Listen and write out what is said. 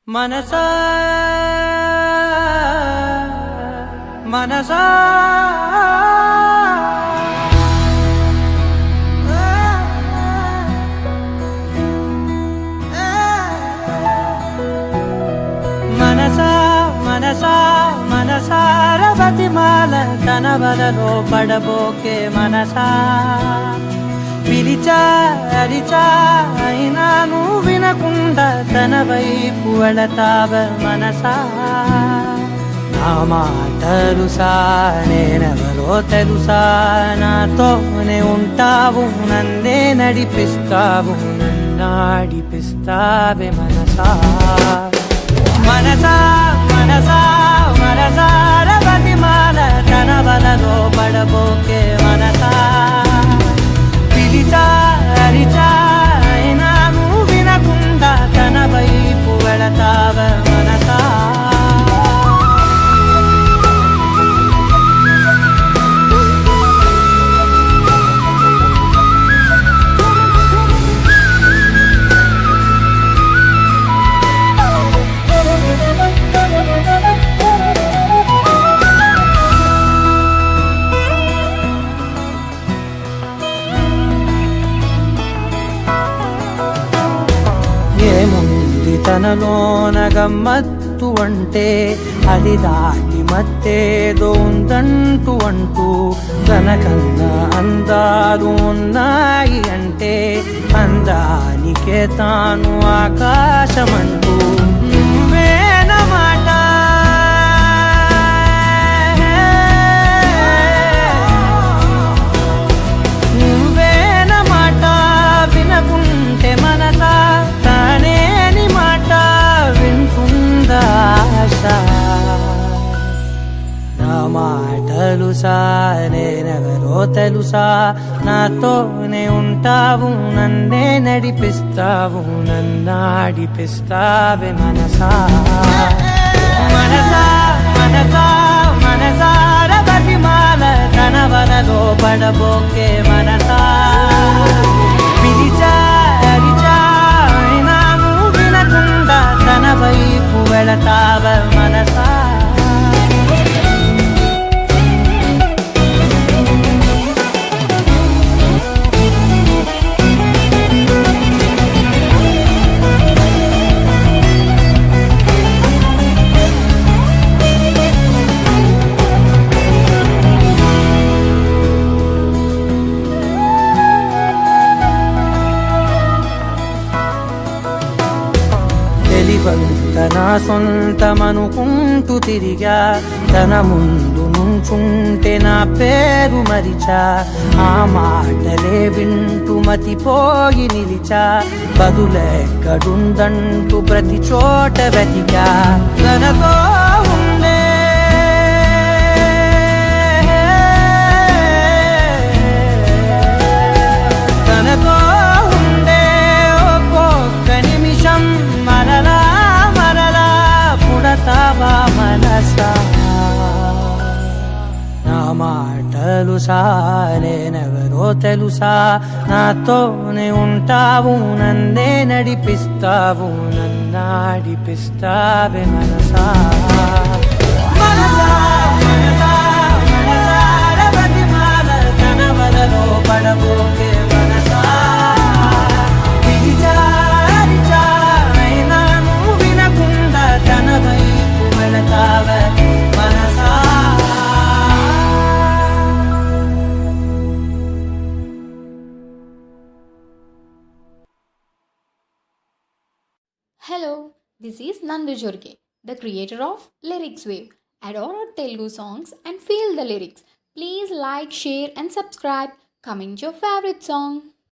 మనసా మనసా మనసా మనసా మనసార బతిమాల తన వలలో పడబోకే మనసా పిలిచా అరిచా అయినా నువ్వు వినకుండా తన వైపు వెళతావ మనసా నా మాటలుసా నేనెవరో తెలుసా నాతోనే ఉంటావు నన్నే నడిపిస్తావు నన్నాడిపిస్తావే మనసా మనసా మనసా మనసార బతిమాల తన వలలో పడబోకే మనసా పిలిచా అరిచా అయినా నువ్వు వినకుండా తన వైపు వెళతావ మనసా ఏముంది తనలోన గమ్మత్తు అంటే అది దాటి మత్తేదో ఉందంటూ అంటూ తనకన్నా అందాలు ఉన్నాయి అంటే అందానికే తాను ఆకాశమంటూ నువ్వేనమాట నువ్వేనమాట వినకుంటే మనసా తానేని మాట వింటుందా ఆశ నా మాటలుసా నేనెవరో తెలుసా నాతోనే ఉంటావు నన్నే నడిపిస్తావు నన్నాడిపిస్తావే మనసా మనసా మనసా మనసార బతిమాల తన వలలో పడబోకే మనసా పిలిచా అరిచా అయినా నువ్వు వినకుండా తన వైపు వెళతావ మనసా తన సొంతమనుకుంటూ తిరిగా తన ముందు నుంచుంటే నా పేరు మరిచా ఆ మాటలే వింటూ మతిపోయి నిలిచా బదులెక్కడుందంటూ ప్రతి చోట వెతికా తనతో ఉండే తనతో ఉండే ఒక్కొక్క నిమిషం మరలా పుడతావా మనసా నా మాటలుసా నేనెవరో తెలుసా నాతోనే ఉంటావు నన్నే నడిపిస్తావు నన్నాడిపిస్తావే మనసా మనసా మనసా మనసార బతిమాల తన వలలో పడబోకే మనసా పిలిచా అరిచా అయినా నువ్వు వినకుండా తన వైపు వెళతావ మనసా Hello, this is Nandu Jorge, the creator of Lyrics Wave. Adore our Telugu songs and feel the lyrics. Please like, share and subscribe. Comment your favorite song.